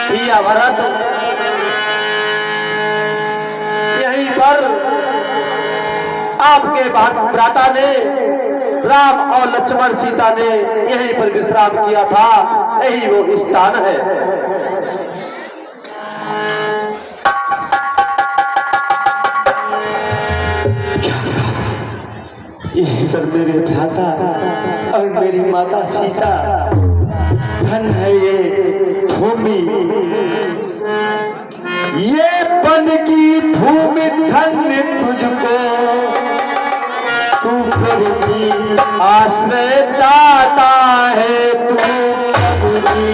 प्रिया भरत यहीं पर आपके भ्राता ने राम और लक्ष्मण सीता ने यहीं पर विश्राम किया था। यही वो स्थान है। यहीं पर मेरे भ्राता और मेरी माता सीता, धन है ये भूमि, ये बन की भूमि धन्य तुझको, तू प्रभु की आश्रय दाता है, तू प्रभु की।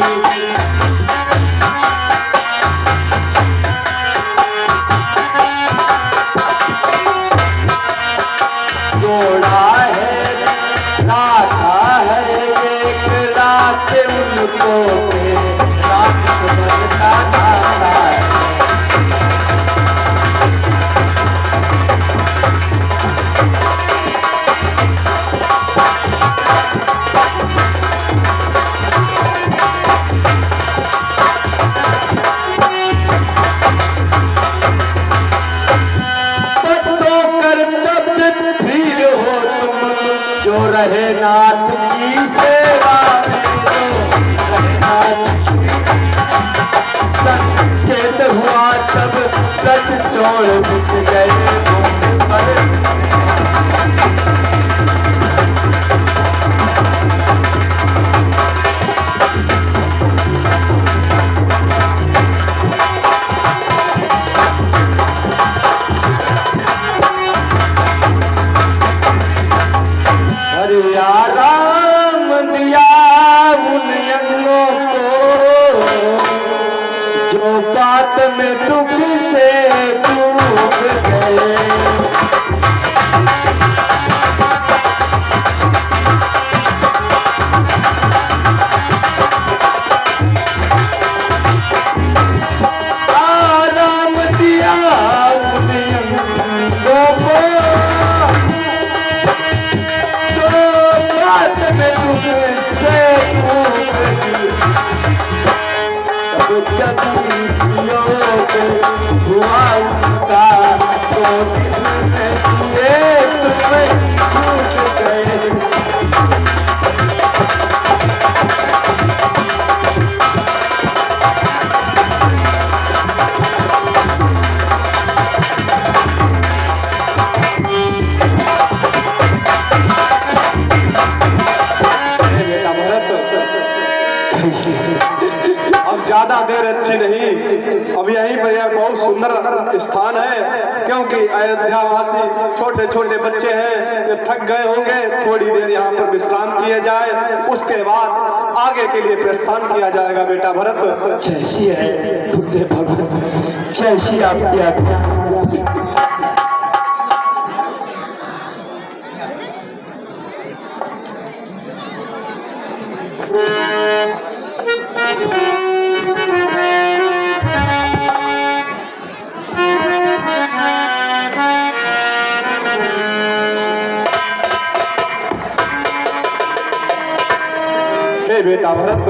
जोड़ा है राधा है एक रात उनको के राम सुमन का नाता है। जो रहे नाथ की सेवा में, जो रहे नाथ की संकेत हुआ तब ब्रज छोड़ बिछ गए राम दिया उन यंगों को, जो बात में दुख से डूब गए। राम दिया उन यंगों को, में तुझसे तब जब योग हुआ उनका, तो दिल में दिए तुम्हें सूख गए। अब ज्यादा देर अच्छी नहीं, अब यहीं पर यह बहुत सुंदर स्थान है, क्योंकि अयोध्यावासी छोटे छोटे बच्चे हैं, ये थक गए होंगे। थोड़ी देर यहाँ पर विश्राम किया जाए, उसके बाद आगे के लिए प्रस्थान किया जाएगा। बेटा भरत, जैसी है गुरुदेव भगवान, जैसी आपकी आज्ञा। बेटा भरत,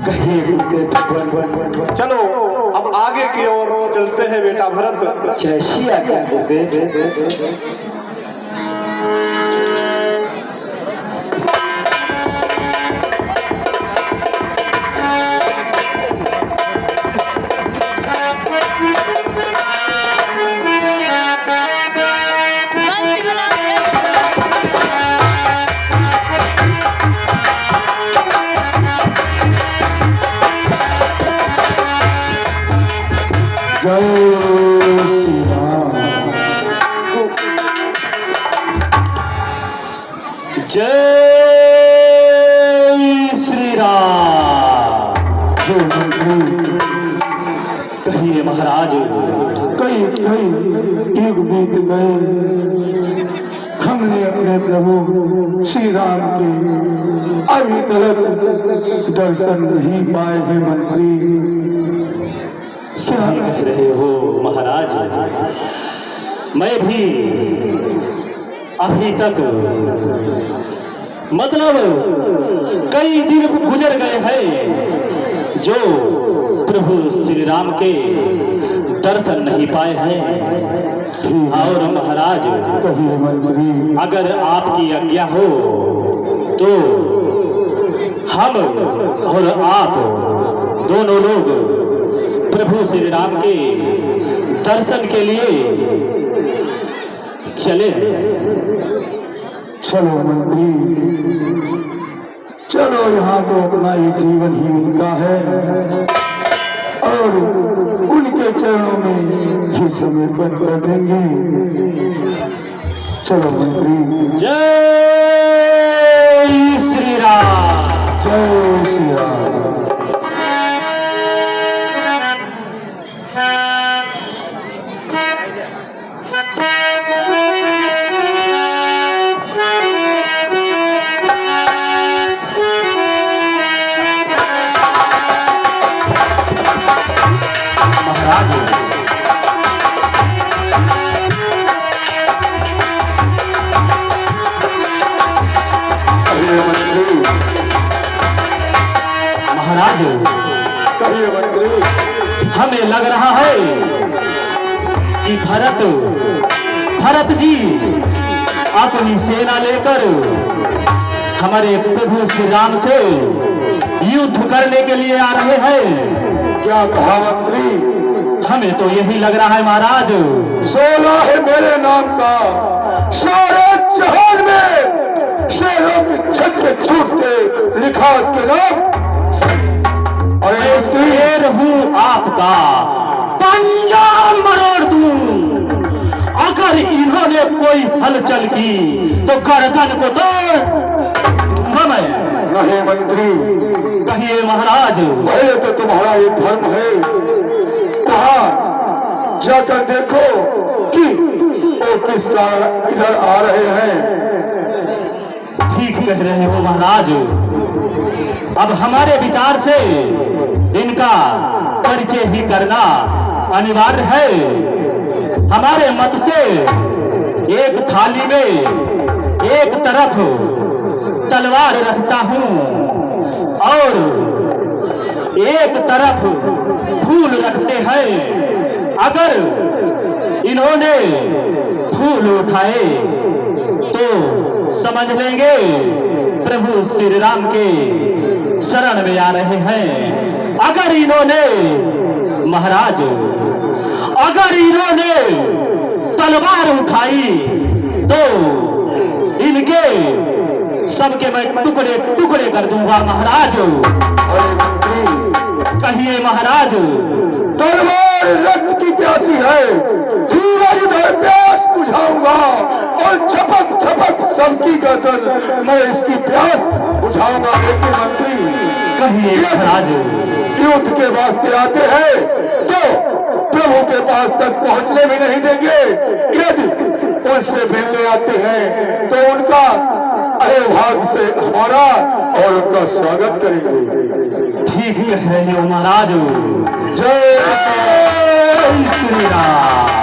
कहिए गुरुदेव भगवान। चलो अब आगे की ओर चलते हैं। बेटा भरत, जैसी आज्ञा गुरुदेव। जय श्री राम, जय श्री राम। कहिए महाराज, कई युग बीत गए, हमने अपने प्रभु श्री राम के अभी तक दर्शन नहीं पाए हैं। मंत्री क्या कह रहे हो महाराज? मैं भी अभी तक मतलब कई दिन गुजर गए हैं जो प्रभु श्री राम के दर्शन नहीं पाए हैं। और महाराज, कहिए मंत्री। अगर आपकी आज्ञा हो तो हम और आप दोनों लोग प्रभु श्री राम के दर्शन के लिए चले। चलो मंत्री, चलो, यहाँ तो अपना ये जीवन ही उनका है और उनके चरणों में ही समर्पण कर देंगे। चलो मंत्री। जय श्री राम। जय श्री राम। महाराज, कहिए मंत्री। हमें लग रहा है कि भरत जी अपनी सेना लेकर हमारे प्रभु श्री राम से युद्ध करने के लिए आ रहे हैं। क्या कहा मंत्री? हमें तो यही लग रहा है महाराज। 16 है मेरे नाम का, सारे जहान में शेरों के छक्के छूटते लिखा के नाम। मैं शेर हूँ आपका, पंजा मरोड़ दूं। अगर इन्होंने कोई हलचल की तो गर्दन को तोड़ दूंगा मैं। नहीं मंत्री। कहिए महाराज। पहले तो तुम्हारा ये धर्म है, वहां जाकर देखो कि वो किस कारण इधर आ रहे हैं। ठीक कह रहे हो महाराज। अब हमारे विचार से इनका परिचय ही करना अनिवार्य है। हमारे मत से एक थाली में एक तरफ तलवार रखता हूं और एक तरफ फूल रखते हैं। अगर इन्होंने फूल उठाए तो समझ लेंगे प्रभु श्री राम के शरण में आ रहे हैं। अगर इन्होंने महाराज, अगर इन्होंने तलवार उठाई तो इनके सबके मैं टुकड़े टुकड़े कर दूंगा महाराज। कहिए महाराज। तलवार रक्त की प्यासी है, धीरे धीरे प्यास बुझाऊंगा और झपक झपक सबकी गर्दन मैं इसकी प्यास बुझाऊंगा। लेकिन मंत्री, कहिए महाराज। युद्ध के वास्ते आते हैं तो प्रभु के पास तक पहुंचने भी नहीं देंगे। यदि उनसे मिलने आते हैं तो उनका अहिभाग से हमारा और उनका स्वागत करेंगे। ठीक कह रहे हो महाराज। जय श्री राम।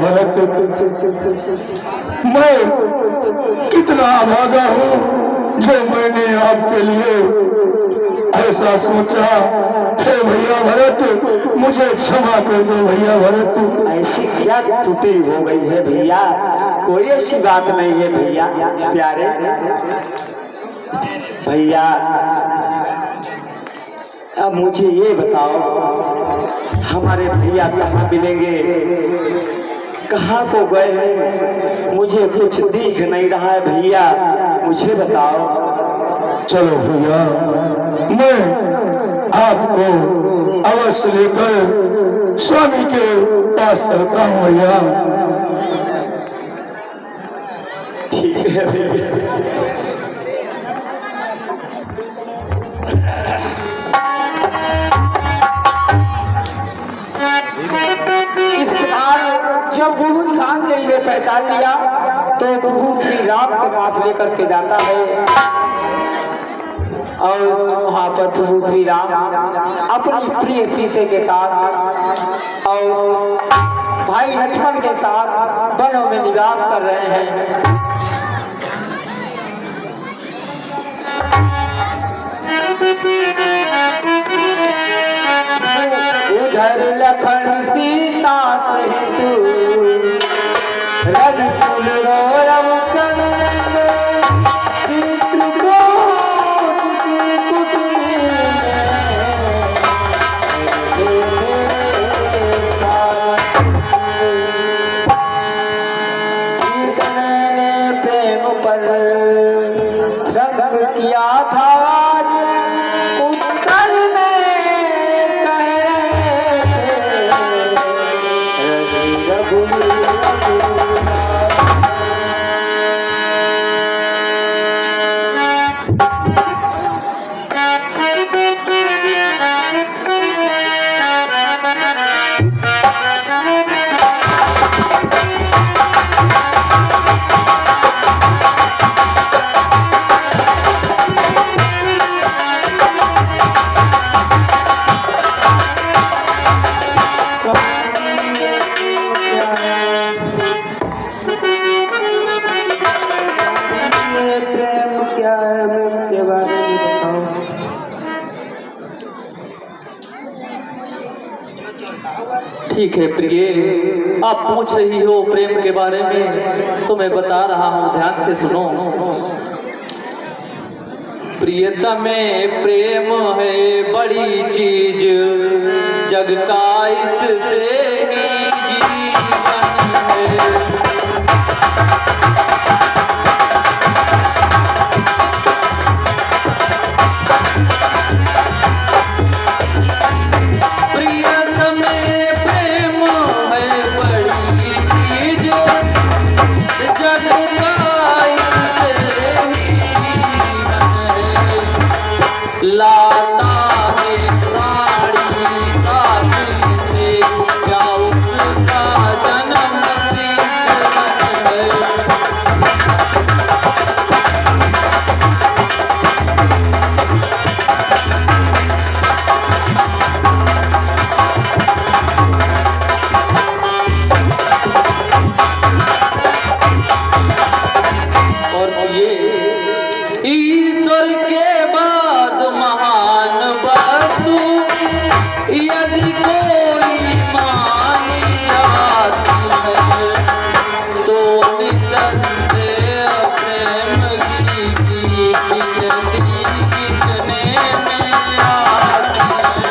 भरत, मैं कितना अभागा हूँ जो मैंने आपके लिए ऐसा सोचा। हे भैया भरत, मुझे क्षमा कर दो भैया भरत। ऐसी क्या त्रुटि हो गई है भैया? कोई ऐसी बात नहीं है भैया प्यारे। भैया अब मुझे ये बताओ, हमारे भैया कहाँ मिलेंगे, कहाँ को गए हैं? मुझे कुछ दिख नहीं रहा है भैया, मुझे बताओ। चलो भैया, मैं आपको अवश्य लेकर स्वामी के पास चलता हूँ भैया। ठीक है भैया। इस प्रकार जब गुरु ध्यान ने पहचान लिया तो प्रभु श्री राम के पास लेकर के जाता है और वहाँ पर प्रभु श्री राम अपनी प्रिय सीते के साथ और भाई लक्ष्मण के साथ वनों में निवास कर रहे हैं। उधर लखन सीता सहित रघुकुल रवचंद्र चित्रकूट की कुटीर में मैंने प्रेम पर रंग किया था। ठीक है प्रिय, आप पूछ रही हो प्रेम के बारे में तो मैं बता रहा हूँ, ध्यान से सुनो। प्रियतमे प्रेम है बड़ी चीज, जग का इससे ही जीवन है। लाता है प्राणी साथी से क्या उसका जन्म सिद्ध है। और ये ईश्वर के बाद महान वस्तु यदि कोई मानी जाती है तो निसंदेह प्रेम की गिनती कितने में आती है।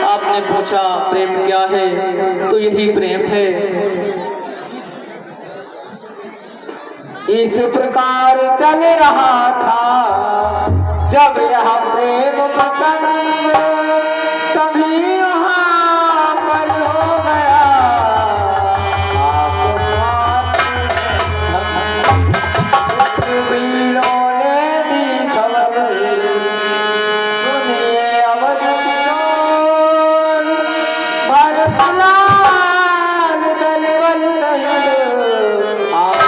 आपने पूछा प्रेम क्या है, तो यही प्रेम है। इस प्रकार चल रहा था जब यह प्रेम पसंद, तभी वहाँ पर हो गया वीरों ने दी खबर, सुनिए अवध किशोर भरतलाल दलबल सहित आप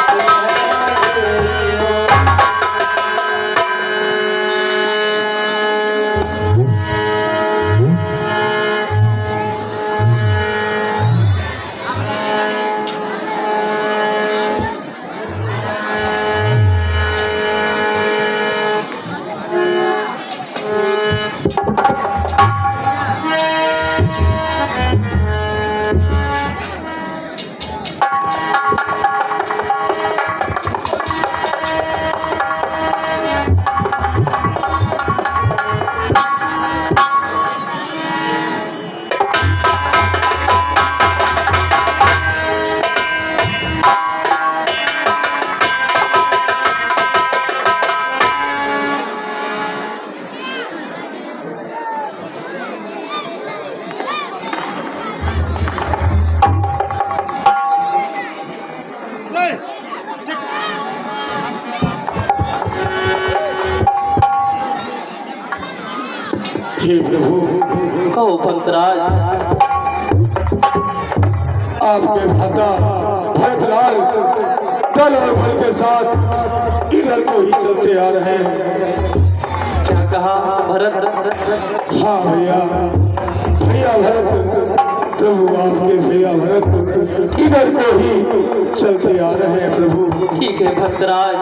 हे प्रभु, कहो भक्तराज। आपके भ्राता भरतलाल दल और बल के साथ इधर को ही चलते आ रहे हैं। क्या कहा भरत? हाँ भैया, भैया भरत, प्रभु आपके भैया भरत इधर को ही चलते आ रहे हैं प्रभु। ठीक है भक्तराज।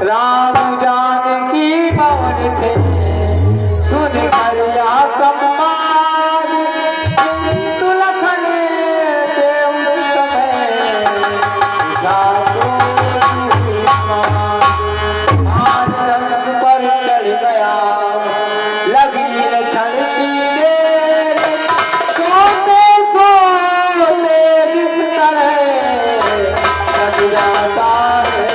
राम जानकी पवन थे सुन कर या सम्मान, किंतु लखन के उस समय जागो मान रथ पर चढ़ गया, लगी न क्षण की देर, सोते सोते बिस्तर लग जाता है।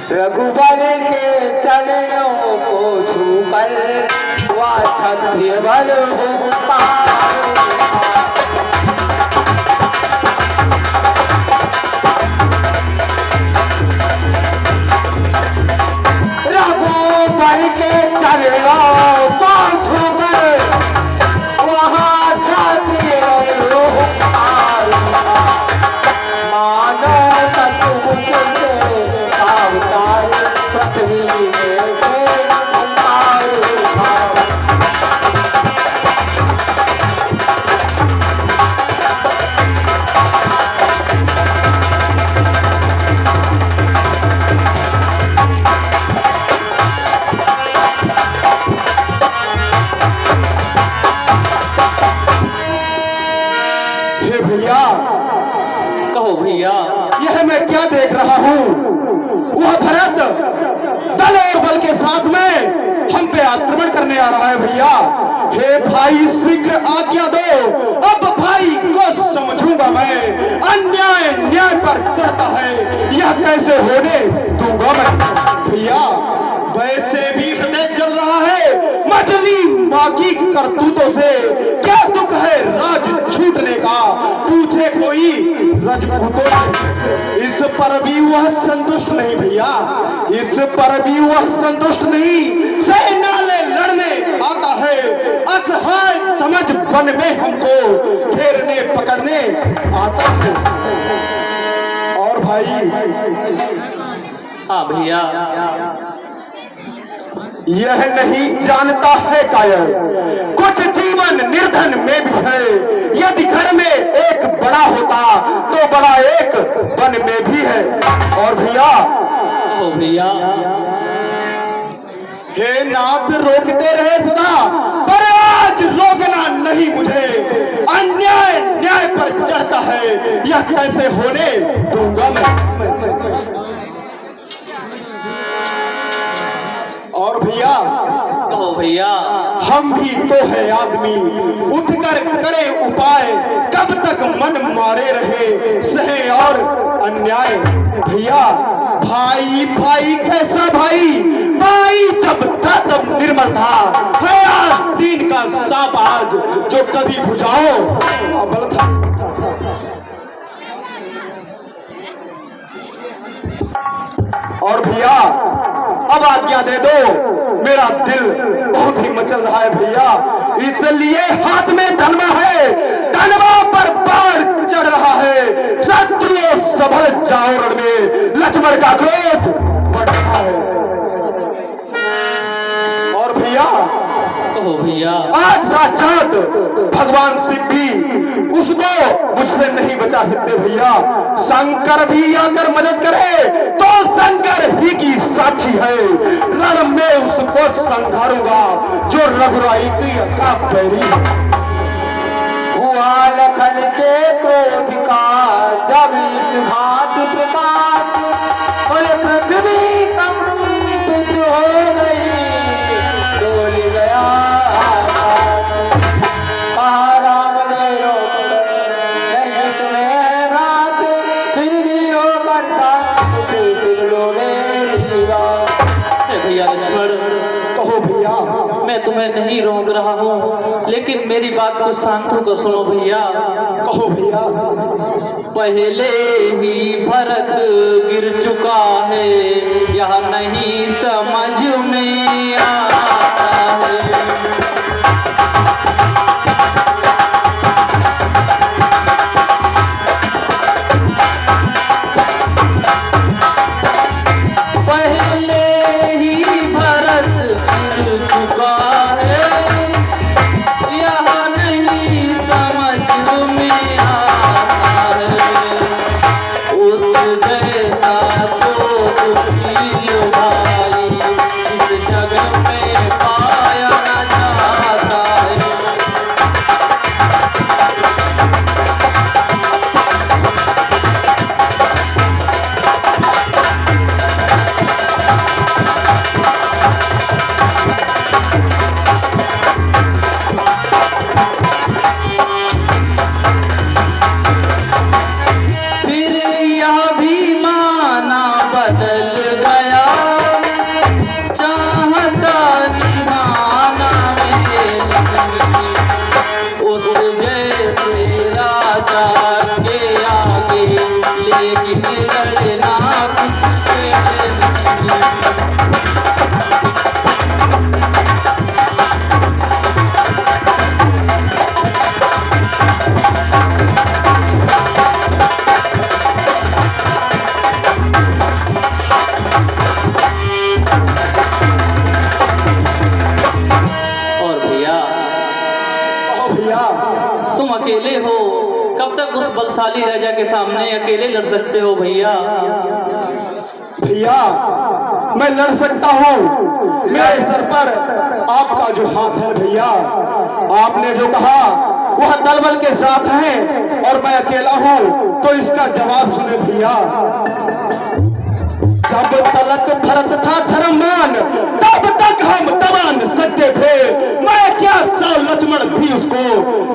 रघुबर के चरणों को छूकर वह क्षत्रिय बल हो पाए। रघुबर के चरणों को छूकर वह क्षत्रिय बल हो पाए। मानो सतुमुझ अवतार पृथ्वी में से अवतार। हे भैया, कहो भैया। यह मैं क्या देख रहा हूँ? वह भरत दल और बल के साथ में हम पे आक्रमण करने आ रहा है भैया। हे भाई, शीघ्र आज्ञा दो, अब भाई को समझूंगा मैं। अन्याय न्याय पर चढ़ता है, यह कैसे होने दूंगा मैं भैया। वैसे भी हृदय जल रहा है मछली माँ की करतूतों से। क्या दुख है राज छूटने का, पूछे कोई रजपूतों से। इस पर भी वह संतुष्ट नहीं भैया, इस पर भी वह संतुष्ट नहीं। सेनाले लड़ने आता है, असहाय समझ वन में हमको घेरने पकड़ने आता है। और भाई, हाँ भैया। यह नहीं जानता है कायर, कुछ जीवन निर्धन में भी है। यदि घर में एक बड़ा होता तो बड़ा एक वन में भी है। और भैया, ओ भैया। हे नाथ, रोकते रहे सदा, पर आज रोकना नहीं मुझे। अन्याय न्याय पर चढ़ता है, यह कैसे होने दूंगा मैं। और भैया, कहो भैया। हम भी तो है आदमी, उठकर करे उपाय। कब तक मन मारे रहे, सहे और अन्याय। भैया, भाई भाई कैसा भाई? भाई जब था तब निर्मल था, है आज दीन का सांप आज, जो कभी बुझाओ अबल था। और भैया, अब आज्ञा दे दो, मेरा दिल बहुत ही मचल रहा है भैया। इसलिए हाथ में धनवा है, धनवा पर बाढ़ चढ़ रहा है। शत्रु सबल जाओ रण में, लक्ष्मण का क्रोध बढ़ रहा है। और भैया, कहो भैया। आज साक्षात भगवान शिव भी उसको मुझसे नहीं बचा सकते भैया। शंकर भी आकर मदद करे तो शंकर ही की साक्षी है। रण में उसको संघारूंगा जो रघुराई का बैरी है। हुआ लखन के क्रोध का जब इस भांति प्रकाश, और पृथ्वी कंपित हो गई, डोल गया। कहा राम ने रोक नहीं तुम्हें रात, फिर भी हो करता भैया लक्ष्मण। कहो भैया, मैं तुम्हें नहीं रोक रहा हूँ, लेकिन मेरी बात को शांत होकर सुनो भैया। कहो भैया। पहले ही भरत गिर चुका है, यह नहीं समझ में आता है। तुम अकेले हो, कब तक उस बलशाली राजा के सामने अकेले लड़ सकते हो भैया? भैया मैं लड़ सकता हूँ, मेरे सर पर आपका जो हाथ है भैया, आपने जो कहा वह दलबल के साथ है और मैं अकेला हूँ, तो इसका जवाब सुने भैया। जब तलक भरत था धर्ममान, तब तक हम दबा न सकते थे, मैं क्या सौ लक्ष्मण भी उसको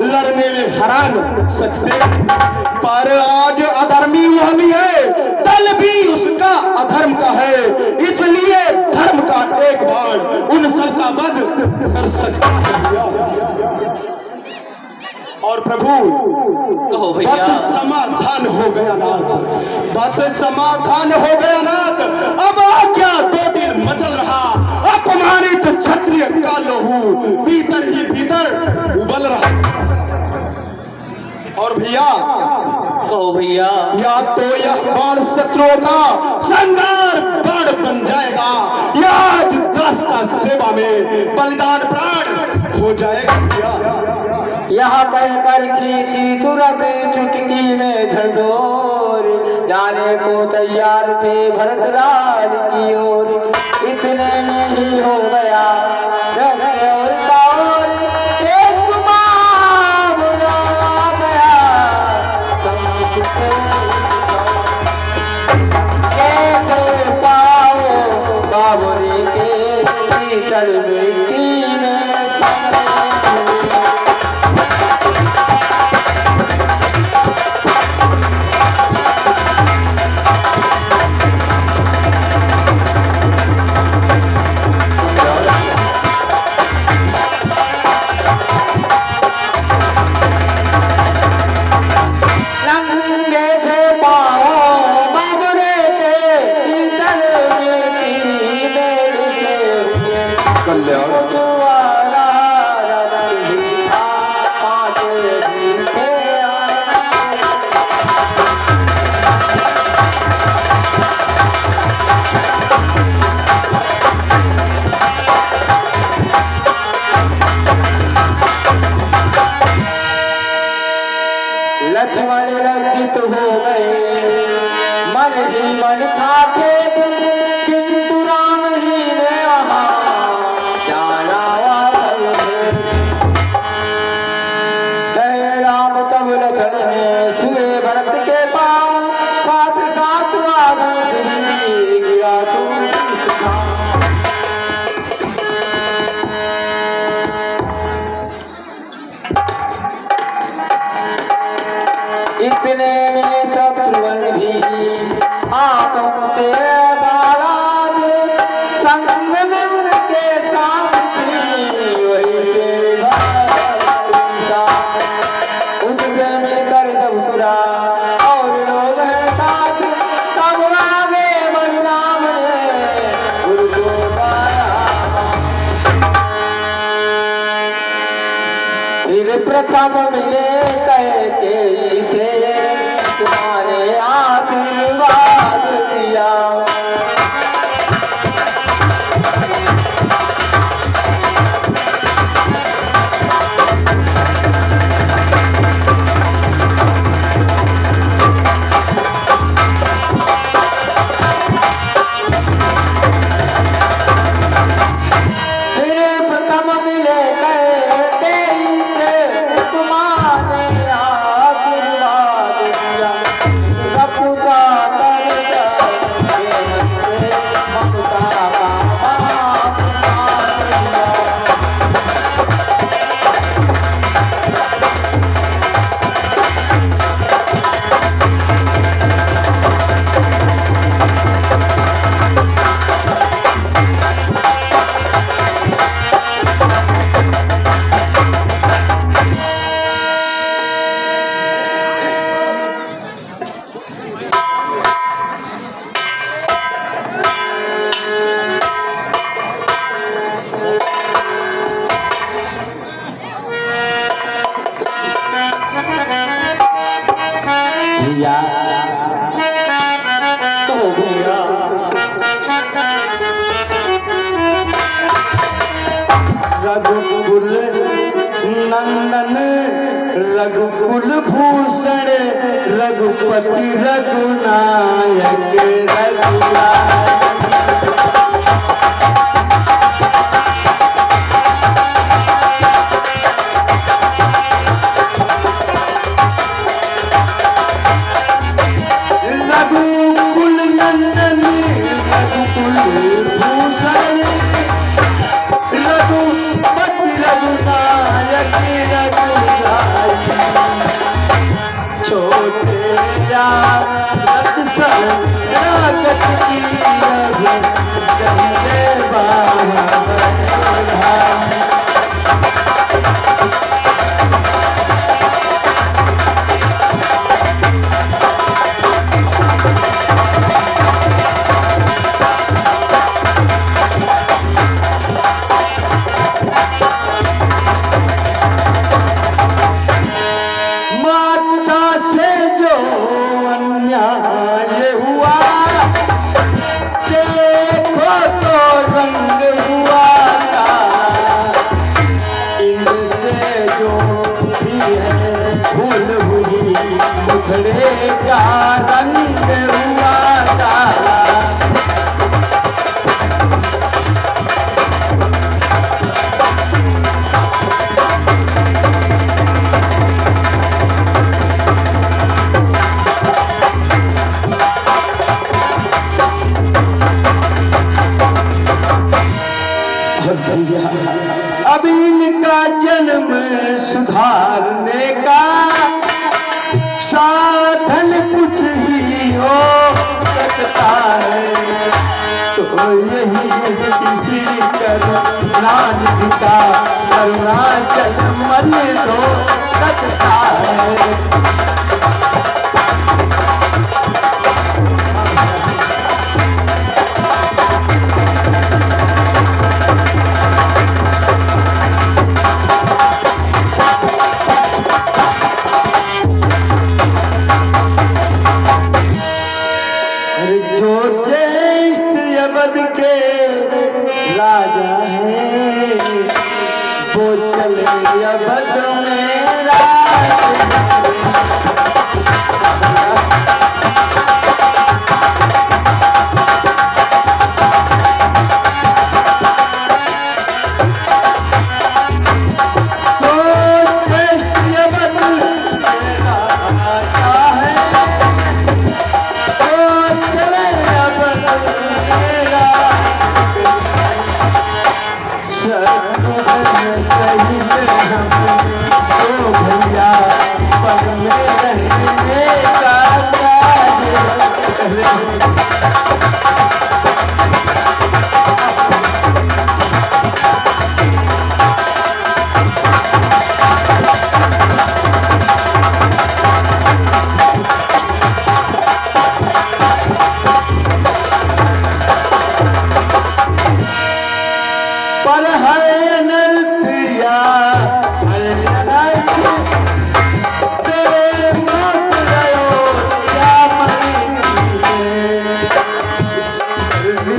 लड़ने में हरा न सकते। पर आज अधर्मी वह भी है, दल भी उसका अधर्म का है, इसलिए धर्म का एक बाण उन सबका वध कर सकता है भैया। और प्रभु कहो भैया। बस समाधान हो गया नाथ, बस समाधान हो गया नाथ। अब क्या दो दिन मचल रहा, अपमानित क्षत्रिय का लोहू भीतर ही भीतर उबल रहा। और भैया कहो भैया। या तो यह बाण शत्रुओं का संगार बाण बन जाएगा, या आज दास का सेवा में बलिदान प्राण हो जाएगा भैया। यहाँ कहकर खींची तुरंत चुटकी में झंडोर, जाने को तैयार थे भरतलाल की ओर। इतने में ही हो गया और तार, एक मामला गया कैसे पाओ बाबरे के कीचड़ मिट्टी में। लक्ष्मण लज्जित हो गए, मन ही मन था खेद, किंतु राम ही ने वहां जाना गए। राम तब लक्ष्मण ने सुए भरत के पांव, साथ साथ गिरा इतने में शत्रुघ्न भी आप पहुंचे सालाद, संग में उनके साथ प्रथम मिले कैकेयी से तुम्हारे आशीर्वाद दिया। भैया कहो भैया, रघुकुल नंदन रघुकुल भूषण रघुपति रघुनायक रघुराय। रघुकुल नंदन रघुकुल भूषण रघुपति रघुनायक रघुराय। छोटे रात शरणागत की रघु गंगे बाबा। मुखड़े का रंग हुआ काला। अब इनका जन्म सुधारने का साधन कुछ ही हो सकता है, तो यही किसी करुणानिधि का करुणाचल मर्द हो सकता है। जो ज्येष्ठ अवध के राजा है वो चले अवध में राज। भैया पल में रहने का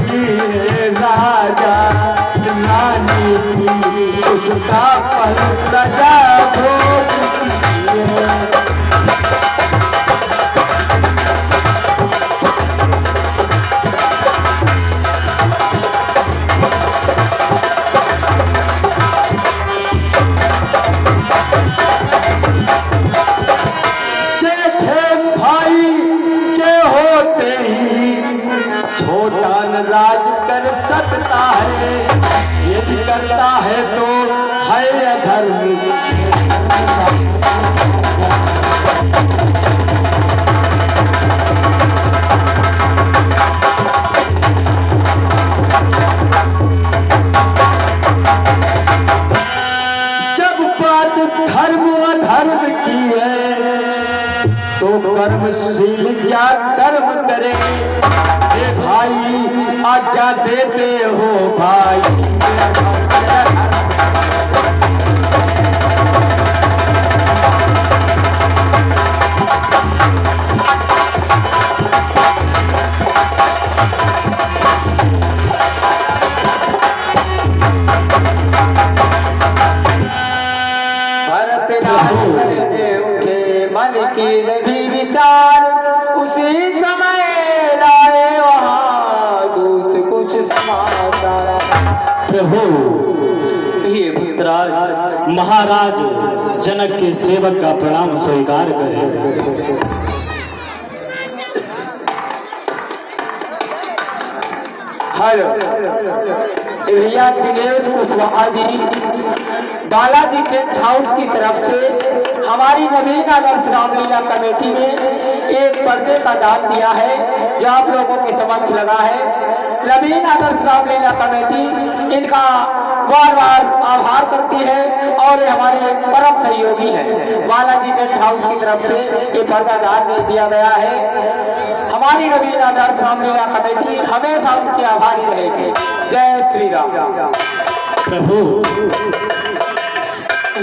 थी राजा रानी थी उसका पल प्रजा भोग राज कर सकता है यदि करता है तो है अधर्म जब बात धर्म अधर्म की है तो कर्मशील क्या कर्म करे भाई आज्ञा देते हो भाई भरत उठे मन की भी विचार उसी समय लाए वहाँ दूत कुछ समाचार। प्रभु ये पुत्राज महाराज जनक के सेवक का प्रणाम स्वीकार करें। हेलो भैया दिनेश कुशवाहा जी बालाजी टेंट हाउस की तरफ से हमारी नवीन आदर्श रामलीला कमेटी में एक पर्दे का दान दिया है जो आप लोगों के समक्ष लगा है। नवीन आदर्श रामलीला कमेटी इनका बार बार आभार करती है और ये हमारे परम सहयोगी हैं। बालाजी टेंट हाउस की तरफ से ये पर्दा दान में दिया गया है। हमारी नवीन आदर्श रामलीला कमेटी हमेशा उनकी आभारी रहेगी। जय श्री राम। प्रभु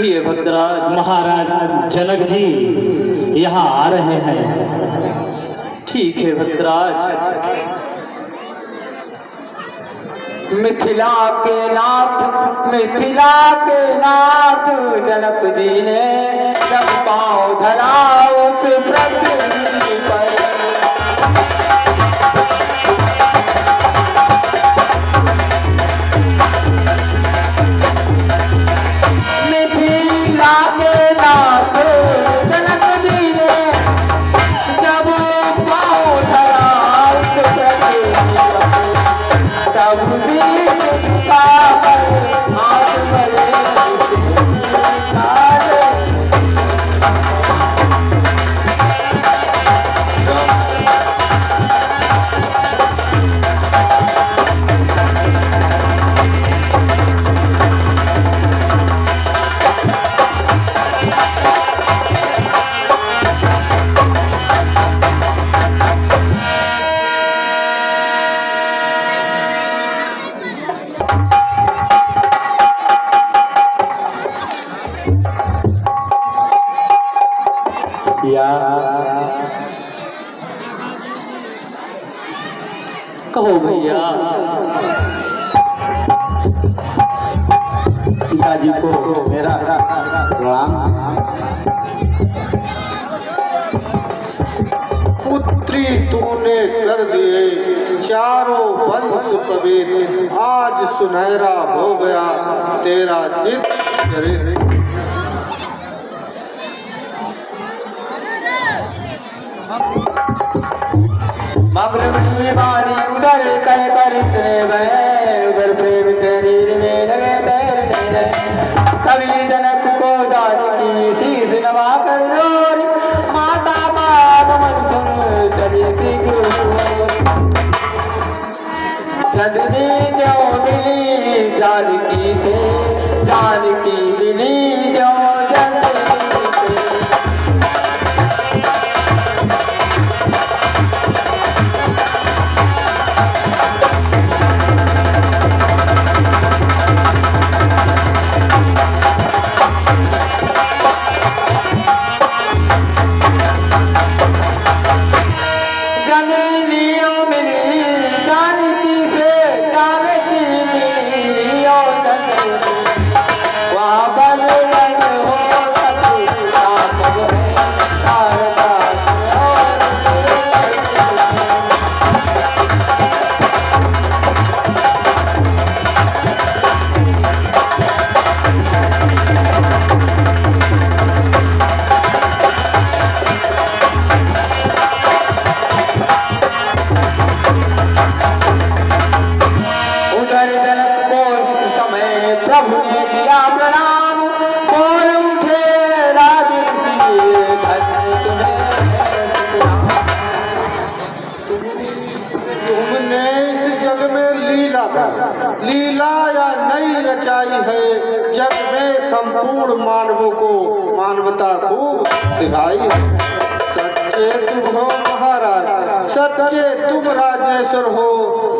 ये भद्राज महाराज जनक जी यहाँ आ रहे हैं। ठीक है भद्राज। मिथिला के नाथ जनक जी ने जब पाँव धरा उस पृथ्वी पर मिथिला के नाथ जनक जी ने जब पाँव धरा उस पृथ्वी पर तब कहो भैया। पिताजी को मेरा प्रणाम। पुत्री तूने कर दिए चारों वंश पवित्र, आज सुनहरा हो गया तेरा चित चरित्र। मगरमणी वाली उधर कह कर इतने बैर उधर प्रेम शरीर में लगे तैरने तभी जनक को जानकी शीश नवा कर जोर माता बाप मन सुन चली शीघ्र चंदनी जो मिली जानकी से जानकी मिली जो जानकी से लीलाधर, लीला या नई रचाई है जग में संपूर्ण मानवों को मानवता खूब सिखाई है। सच्चे तुम हो महाराज, सच्चे तुम राजेश्वर हो,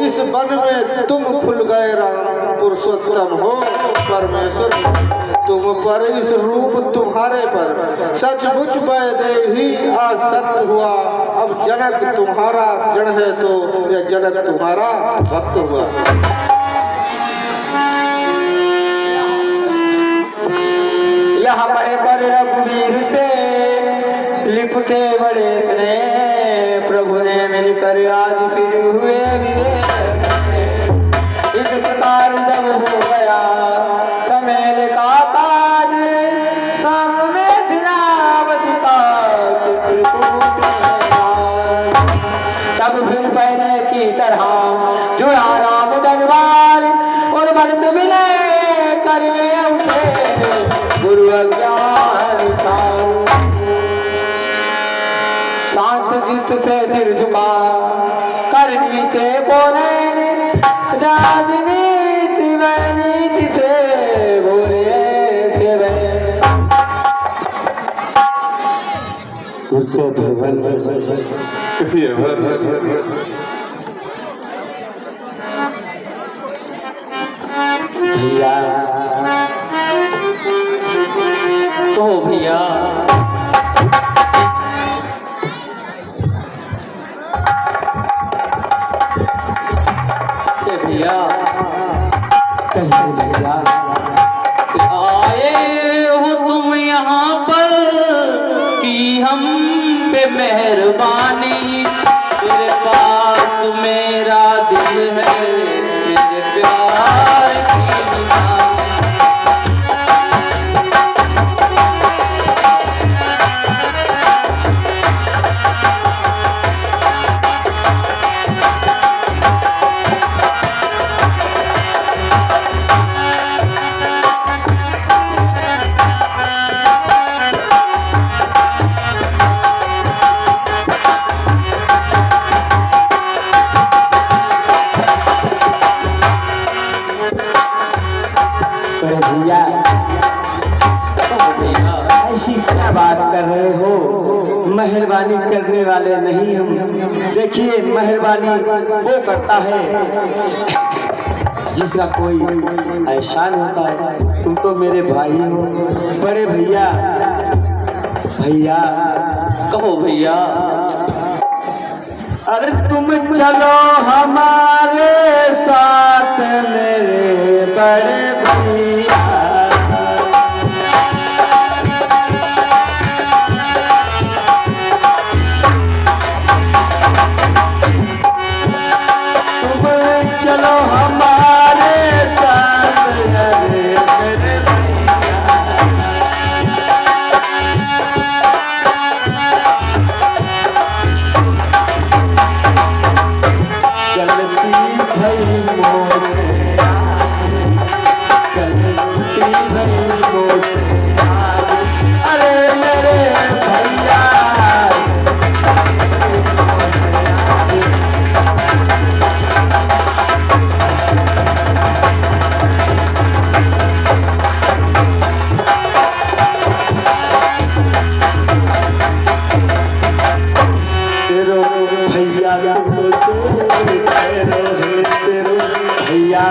इस वन में तुम खुल गए राम, पुरुषोत्तम हो परमेश्वर हो। तुम पर इस रूप तुम्हारे पर सचमुच वैदेही आसक्त हुआ। अब जनक तुम्हारा जन है तो यह जनक तुम्हारा भक्त हुआ। यहाँ पर रघुवीर से लिपटे बड़े स्नेह, प्रभु ने मिलकर आज फिर हुए विदेह। इस प्रकार जब हो गया समेल का काज, सब में दिलावती का चित्रकूट में। तब फिर पहले की तरह जुड़ा राम दरबार, और भरत विनय करने उठे गुरु अज्ञान सार। शांत चित्त से सिर झुका कर नीचे बोले, राजनीति में नीति से बोले से भगवान भैया। तो भैया भैया कहिए भैया, आए हो तुम यहाँ पर कि हम पे मेहरबानी, तेरे पास मेरा दिल है, तेरे प्यार की निशानी। ऐसी क्या बात कर रहे हो? मेहरबानी करने वाले नहीं हम। देखिए मेहरबानी वो करता है जिसका कोई एहसान होता है। तुम तो मेरे भाई हो, बड़े भैया। भैया कहो भैया। अरे तुम चलो हमारे साथ मेरे बड़े भैया। चलो हमारे साथ मेरे भैया। गलती भई मोसे, गलती भई मोसे, अरे मेरे भैया। भैया तुमसे कह रो है, तेरो भैया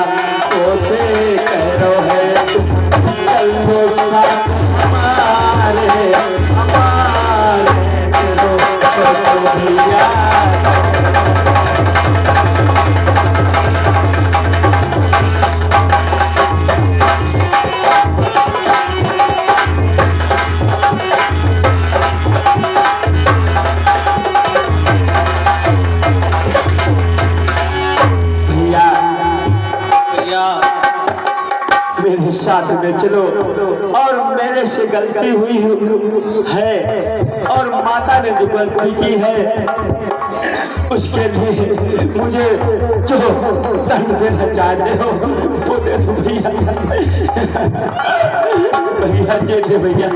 तुमसे कह रो है, तुम चलो साथ हमारे हमारे, तेरो छोटो भैया। मेरे साथ में चलो, और मेरे से गलती हुई है और माता ने जो गलती की है उसके लिए मुझे जो दंड देना चाहते हो वो दे दो भैया। भैया जेठे भैया।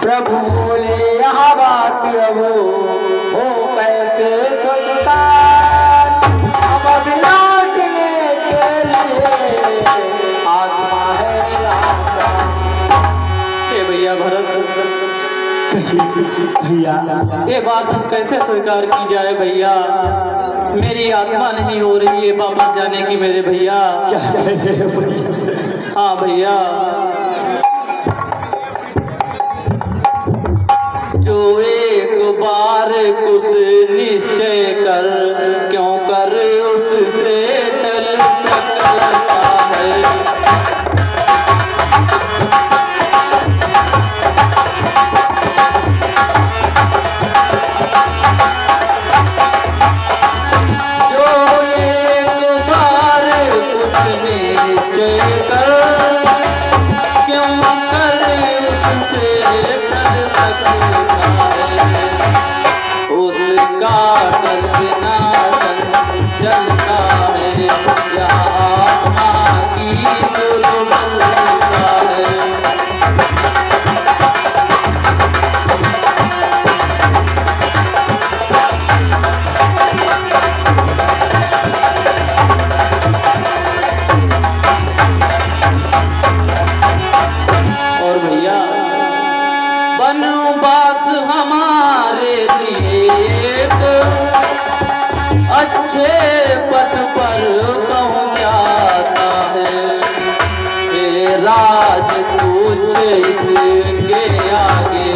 प्रभु बोले यहाँ बात अब हो कैसे स्वीकार, अब लौटने भैया ये बात हम कैसे स्वीकार की जाए भैया? मेरी आत्मा नहीं हो रही है वापस जाने की मेरे भैया। क्या कह रहे हैं भैया? हाँ भैया, जो एक बार कुछ निश्चय कर क्यों कर उससे टल सकता है। वनवास हमारे लिए तो अच्छे पथ पर पहुंचाता है। हे राज कुछ इसके आगे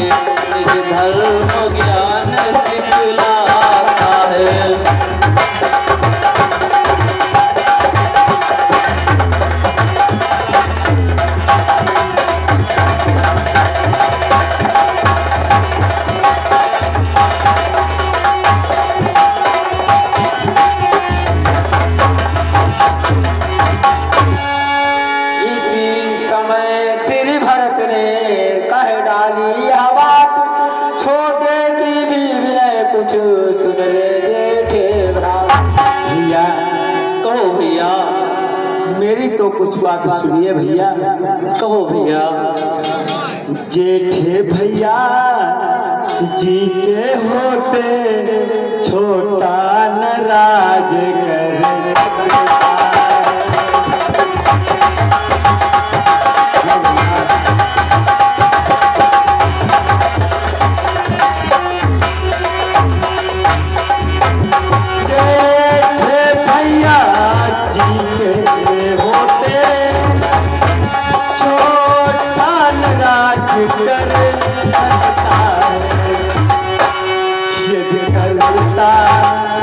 निज धर्म ज्ञान सिखलाता है। मेरी तो कुछ बात सुनिए भैया। कहो भैया। जेठे भैया जी के होते छोटा न राज कर सकता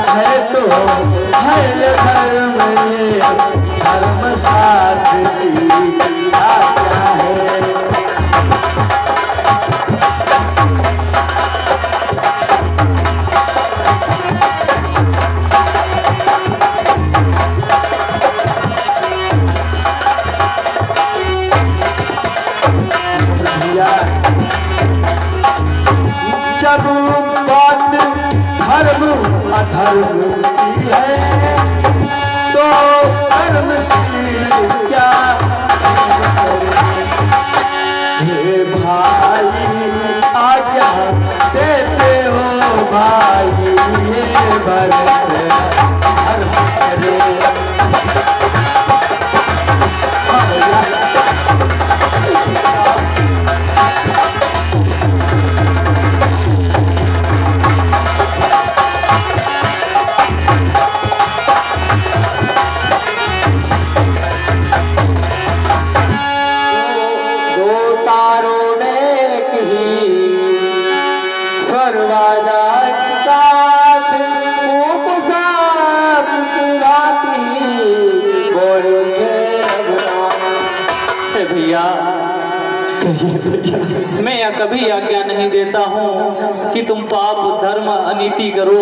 है तो है धर्म ये धर्म साथ की क्या है। जब बात धर्म अधर्म की है तो धर्मशील क्या हे भाई आज्ञा देते हो भाई ये भरत धर्म करे। मैं कभी आज्ञा नहीं देता हूँ कि तुम पाप धर्म अनीति करो।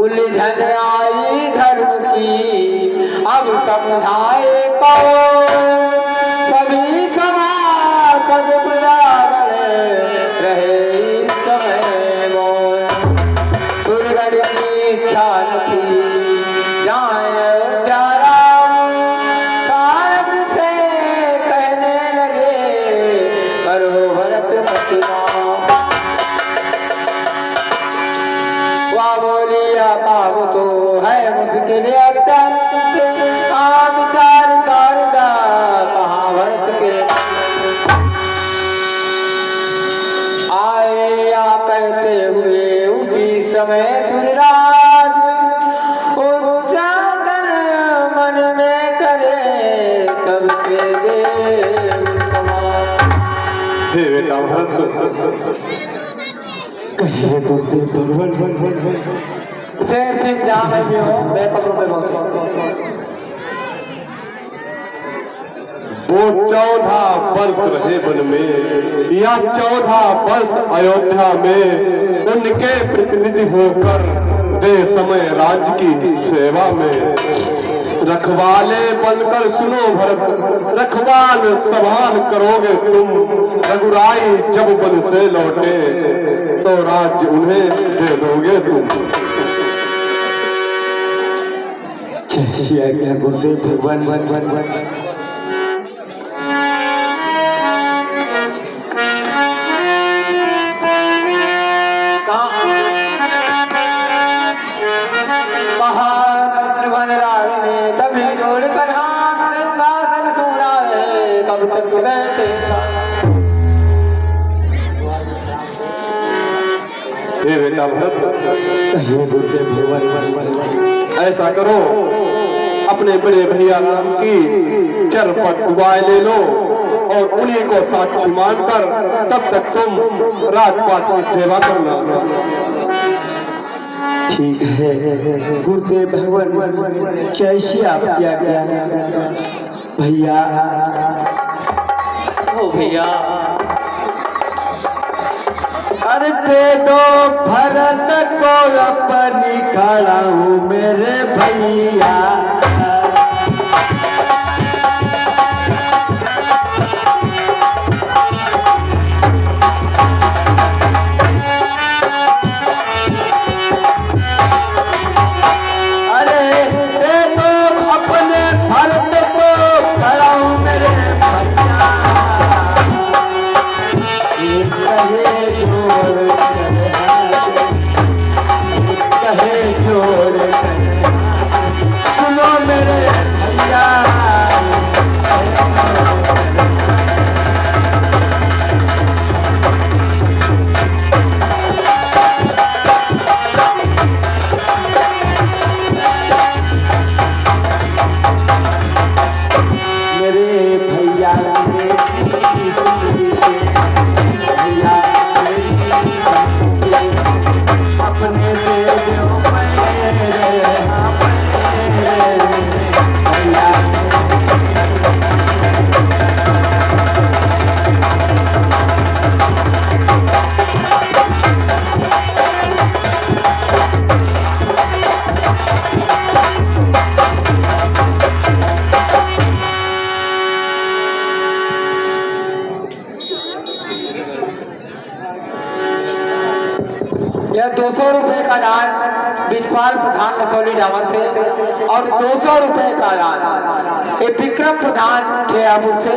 उलझन आई धर्म की अब समझाए कौन, सभी समाज सदप्रदान रहे इस समय मौन। सुरगढ़ की इच्छा न थी जाए प्यारा, शारद से कहने लगे करो भरत मत बोलिया काम तो है मुश्किल अत्यंत, विचार शारदा कहाँ भरत के भरत। कहे गुरुदेव भगवान शेर सिंह जहाँ में भी हो मैं कब्रों में बहुत वो 14 वर्ष रहे वन में या 14 वर्ष अयोध्या में, उनके प्रतिनिधि होकर दे समय राज्य की सेवा में। रखवाले बनकर सुनो भरत, रखवाल संभाल करोगे तुम। रघुराई जब वन से लौटे तो राज्य उन्हें दे दोगे तुम। जय श्री आज्ञा गुरुदेव भगवान। तभी जोड़ कर हाथ सोना है कब तक हे बेटा भरत, कहे गुरुदेव भगवान ऐसा करो, अपने बड़े भैया राम की चरपट दुआएं ले लो और उन्हीं को साक्षी मानकर तब तक तुम राजपाट की सेवा करना। ठीक है गुरुदेव भगवान, जैसी आपकी आज्ञा भैया। ओ भैया अरे दे दो भरत को अपनी खड़ा हूँ मेरे भैया। यह 200 रुपए का दान बिजपाल प्रधान रसौली डामर से और 200 रुपए का दान ये विक्रम प्रधान ठेयापुर से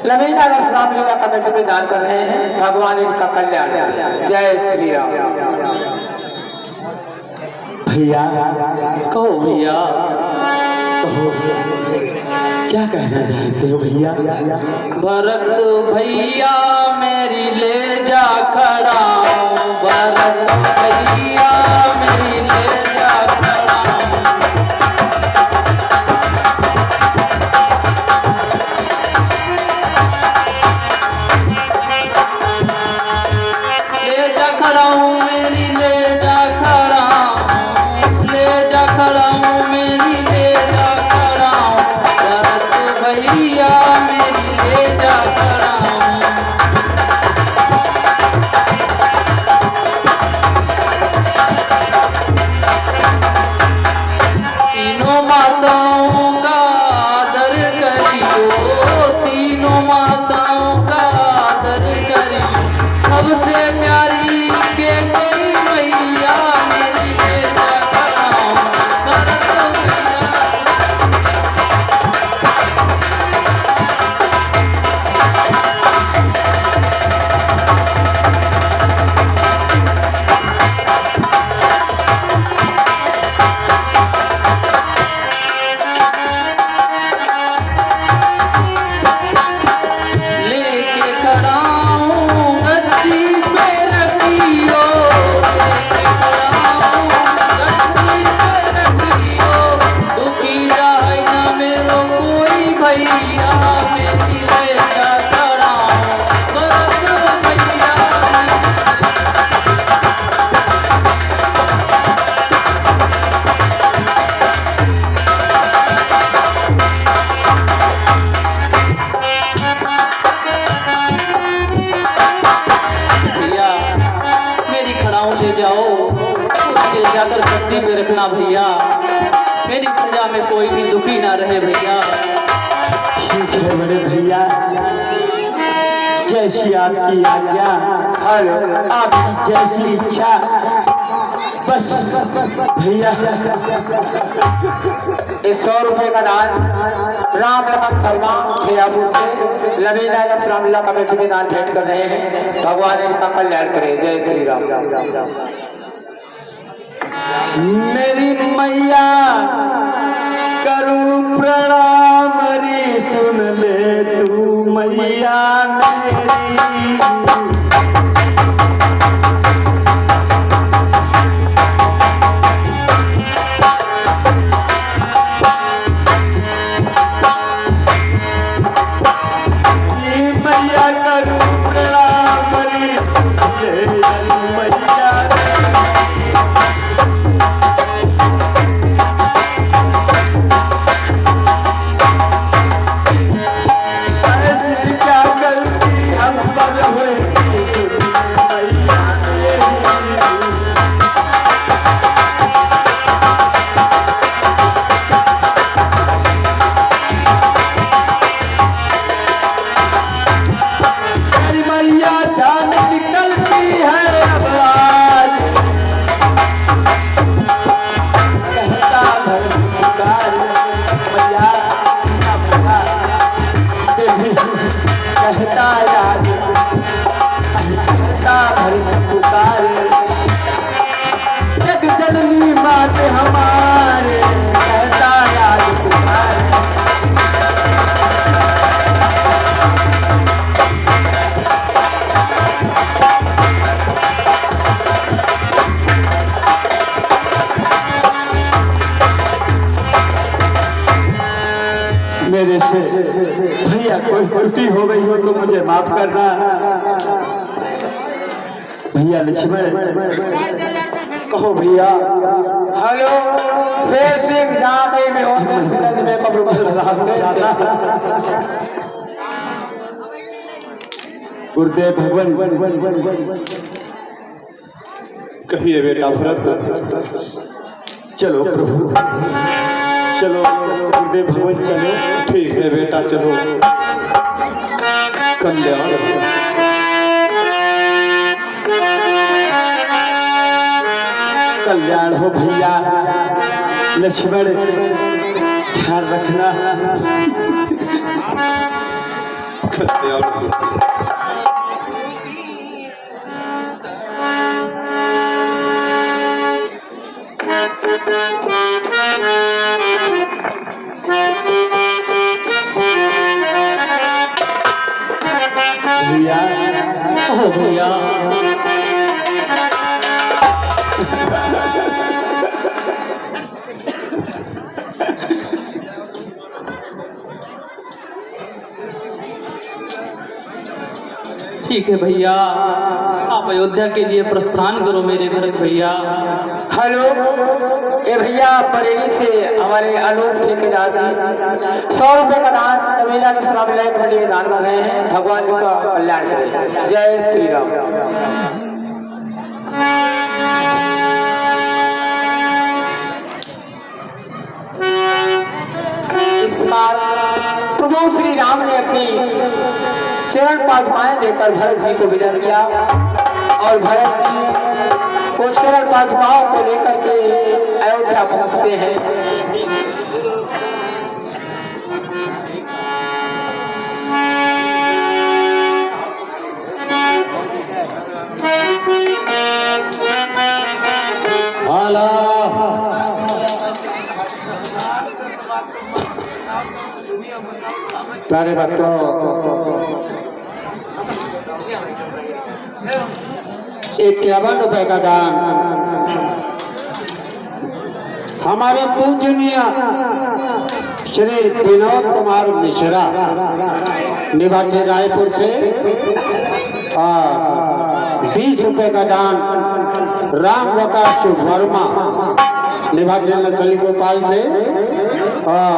लवीना राम लीला कमेटी में दान कर रहे हैं। भगवान इनका कल्याण। जय श्री राम। भैया कहो भैया, क्या कहना चाहते हो भैया? भरत भैया मेरी ले जा खड़ा, भरत भैया मेरी ले जा खड़ा। ले जा खड़ा हूँ मेरी ले जा खड़ा, ले जा खड़ा हूँ मेरी ले जा खड़ा, भरत भैया मेरी ले जा खड़ा। मेरी प्रजा में कोई भी दुखी ना रहे भैया। ठीक है बड़े भैया, जैसी आपकी आज्ञा और आपकी जैसी इच्छा, बस भैया। इस 100 रुपए का दान राम लखन शर्मा खियापुर से लवीना रामलीला कमेटी में दान भेंट कर रहे हैं। भगवान इनका कल्याण करे। जय श्री राम। मेरी मैया करूं प्रणाम री, सुन ले तू मैया मेरी। मैया करूं प्रणाम री, सुन ले मैया। मेरे से भैया कोई त्रुटि हो गई हो तो मुझे माफ करना। भैया लक्ष्मण कहो भैया। हेलो शेर सिंह, जहाँ कहीं में हो सूरज में कब्र गुरुदेव भगवान। कहिए बेटा भरत। चलो प्रभु, चलो गुरुदेव भगवान, चलो। ठीक है बेटा, चलो। कल्याण। कल्याण हो भैया। लक्ष्मण ध्यान रखना। कल्याण हो। भैया ओ भैया, ठीक है भैया, आप अयोध्या के लिए प्रस्थान करो मेरे भरत भैया। हेलो ये भैया बरेली से हमारे अनूप ठेकेदार जी 100 रुपए का दान नवीना रामलीला कमेटी में दान कर रहे हैं। भगवान का कल्याण करें। जय श्री राम। इस बार प्रभु श्री राम ने अपनी चरण पादुकाएं देकर भरत जी को विदा किया और भरत जी को चरण पादुकाओं को लेकर के अयोध्या पहुंचते हैं। प्यारे भक्तों, 51 रुपए का दान हमारे पूजनीय श्री विनोद कुमार मिश्रा निवासी रायपुर से, और 20 रुपए का दान राम वकाश वर्मा निवासी मछली गोपाल से, और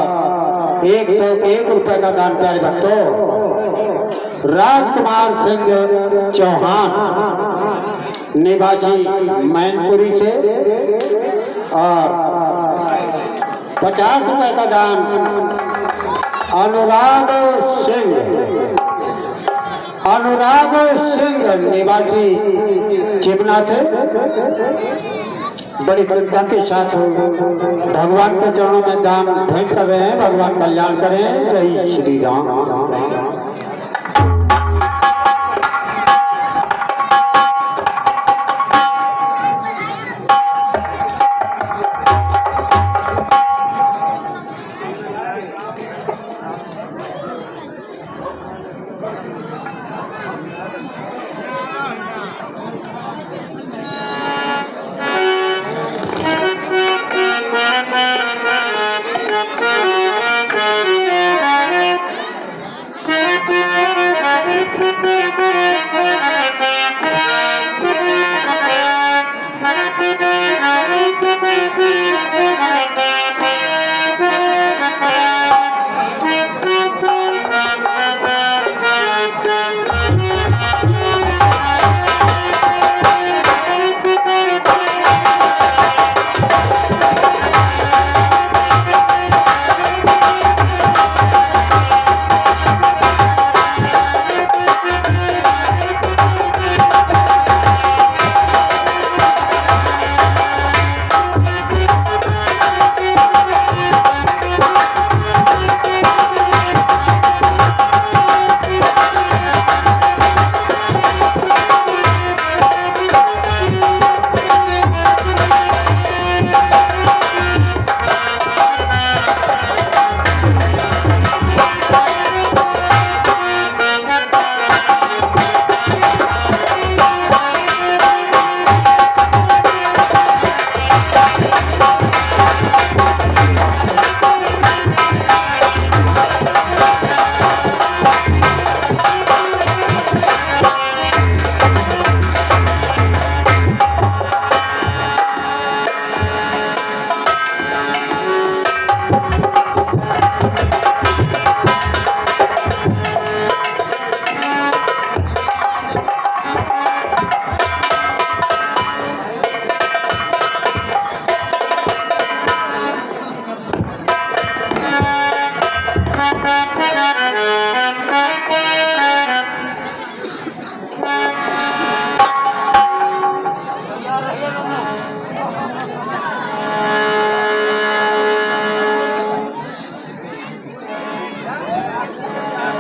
101 रुपए का दान प्यारे भक्तों राजकुमार सिंह चौहान निवासी मैनपुरी से, और 50 रुपए का दान अनुराग सिंह निवासी चिमना से बड़ी श्रद्धा के साथ भगवान के चरणों में दान भेंट कर रहे हैं। भगवान कल्याण करें। जय श्री राम।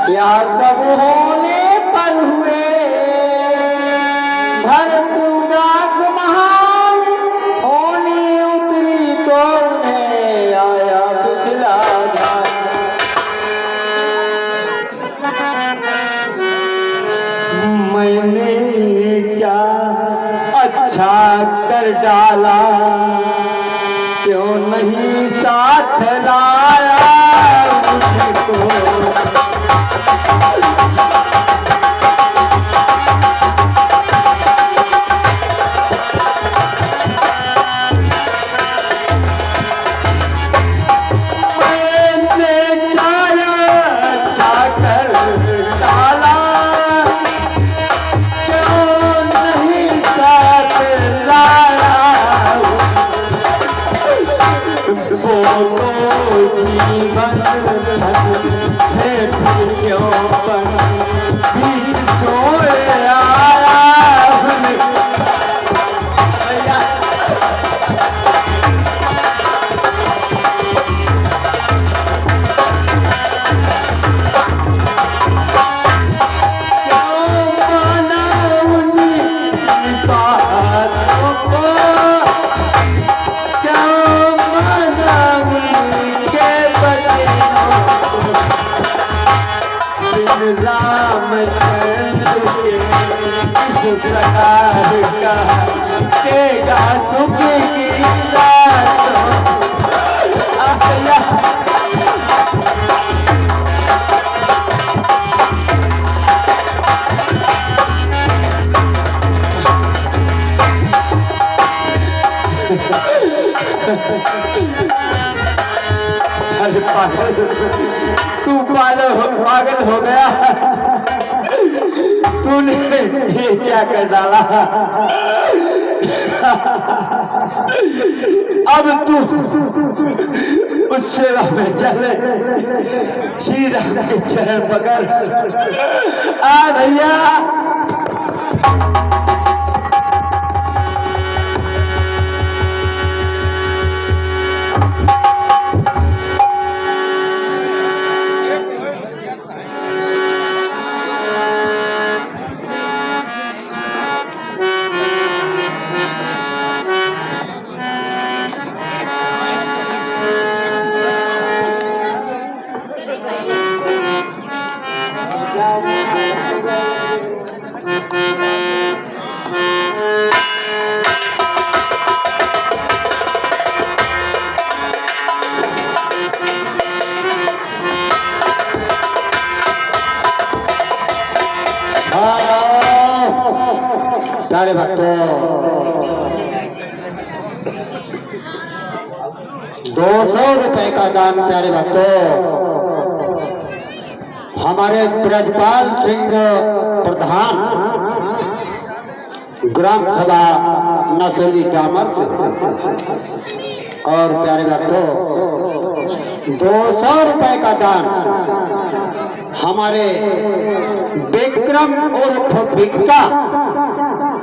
क्या सब होने पर हुए भरत उदास महान होने उतरी तो उन्हें आया पिछला ध्यान। मैंने क्या अच्छा कर डाला, क्यों नहीं साथ लाया मुझको। जीवन है फिर क्यों बन बीच छोड़ आया क्यों माना उनकी बातों को, क्यों माना उनके रामचंद्र के इस प्रकार का देगा दुख की रातों। अरे पागल, तू पागल हो गया। तूने ये क्या कर डाला? अब तू उस सेवा में चले, श्री राम के चरण पकड़। आ भैया प्यारे भक्तों, 200 रुपए का दान प्यारे भक्तों हमारे ब्रजपाल सिंह प्रधान ग्राम सभा नसोली डामर से। और प्यारे भक्तों 200 रुपए का दान हमारे विक्रम उर्फ बिक्का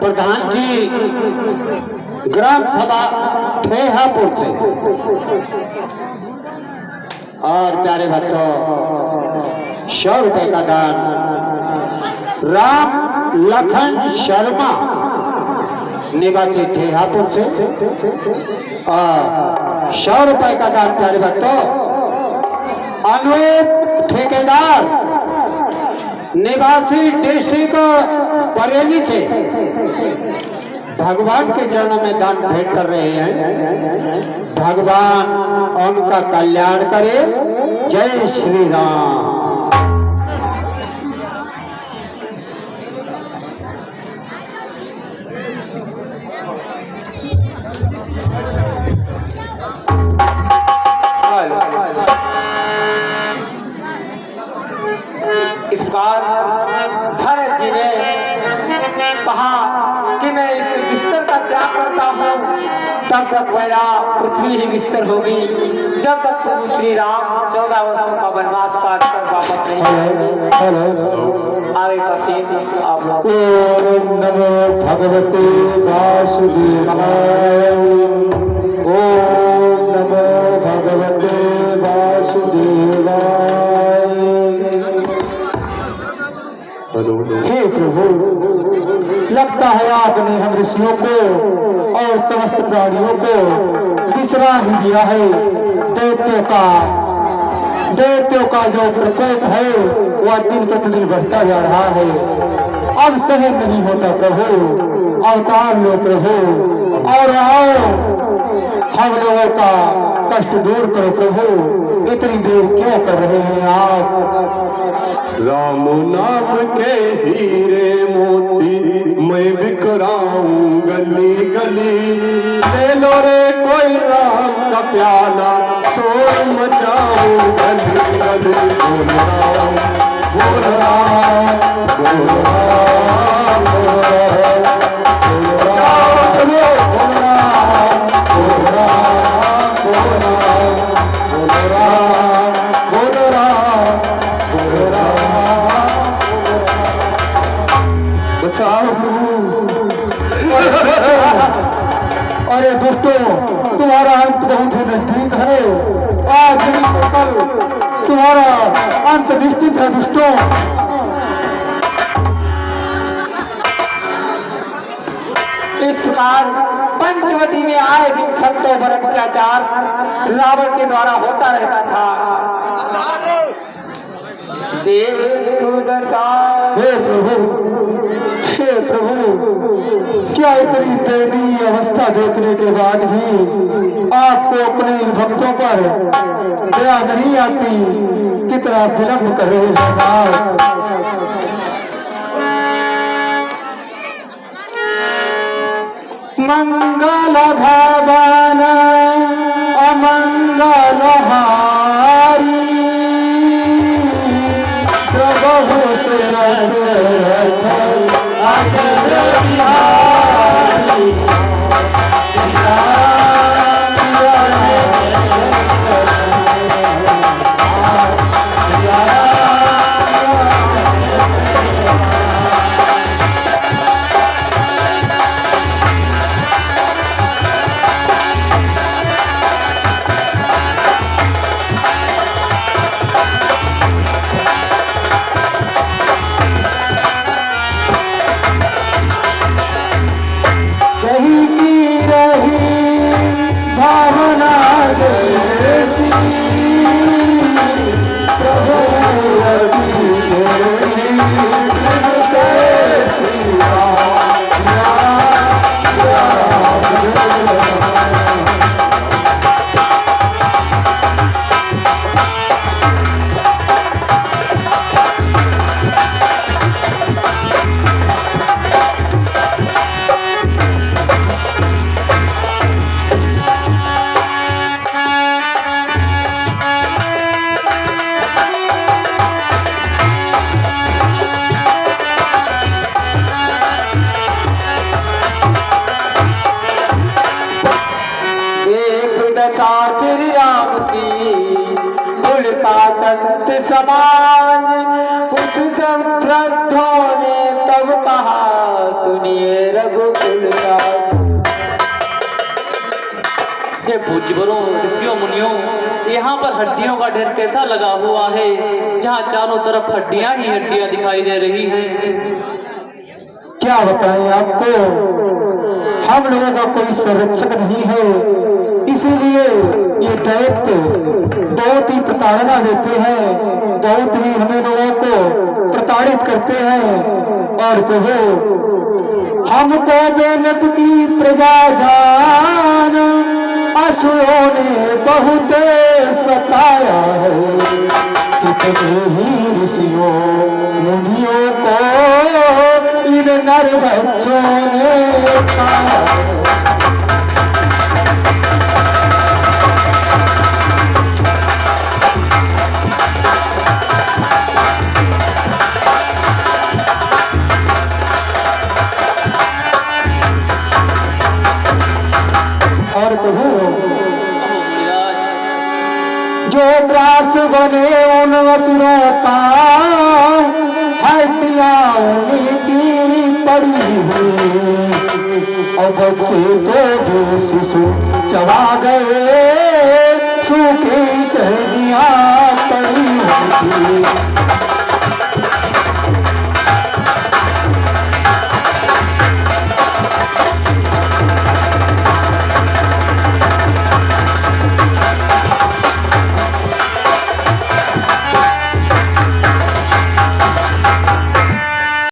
प्रधान जी ग्राम सभा ठेहापुर से। और प्यारे भक्तों 100 रुपए का दान राम लखन शर्मा निवासी ठेहापुर से। और 100 रुपए का दान प्यारे भक्तों अनूप ठेकेदार निवासी डिस्ट्रिक्ट बरेली से भगवान के चरणों में दान भेंट कर रहे हैं। भगवान उनका कल्याण करे। जय श्री राम। इस बार भरत जी ने कहा कि मैं इस बिस्तर का त्याग करता हूँ, तब तक मेरा पृथ्वी ही बिस्तर होगी, जब तक प्रभु श्री राम 14 वर्षों का वनवास काट कर वापस नहीं आएंगे। आगे का सीन आप लोग। ओम नमो भगवते वासुदेवाय। ओम नमो भगवते वासुदेवाय। हे प्रभु, लगता है आपने हम ऋषियों को और समस्त प्राणियों को बिसरा ही दिया है। दैत्यों का जो प्रकोप है वह दिन प्रतिदिन बढ़ता जा रहा है। अब सहन नहीं होता प्रभु, अवतार लो प्रभु और आओ हम लोगों का कष्ट दूर करो प्रभु। इतनी देर क्यों कर रहे हैं आप? राम नाम के हीरे मोती मैं बिखराऊं गली गली, ले लो रे कोई राम का प्याला शोर मचाऊं गली गली। बोल राम बोल राम बोल राम बोल राम बोल राम बोल राम बोल राम बोल राम बोल राम। बचाओ अरे दोस्तों, तुम्हारा अंत बहुत ही नजदीक है। आज नहीं तो कल तुम्हारा अंत निश्चित है दोस्तों। इस प्रकार पंचवटी में आए दिन संतों पर अत्याचार रावण के द्वारा होता रहता था। हे प्रभु, क्या इतनी दयनीय अवस्था देखने के बाद भी आपको अपने इन भक्तों पर दया नहीं आती? कितना विलंब कर रहे हैं आप। मंगल भवन अमंगल हारी, प्रभु से अचल बिहारी। उनका संत समाज कुछ संप्रद्धों ने तब कहा, सुनिए रघुकुल राज। हे पूज्यवरों, ऋषियों मुनियों, यहाँ पर हड्डियों का ढेर कैसा लगा हुआ है, जहाँ चारों तरफ हड्डियां ही हड्डियां दिखाई दे रही हैं। क्या बताएं आपको, हम लोगों का कोई संरक्षक नहीं है, इसीलिए ये दैत्य बहुत ही प्रताड़ना देते हैं, बहुत ही हमें लोगों को प्रताड़ित करते हैं। और प्रभु, हमको बेनत की प्रजा जान असुरों ने बहुत सताया है, कितने ही ऋषियों मुनियों को इन नर बच्चों ने खाया। और प्रभु, जो ग्रास बने उन असुरों का हड्डियां उनकी पड़ी हुई, और बच्चे तो भी शिशु चबा गए, सूखी टहनियां पड़ी हुई।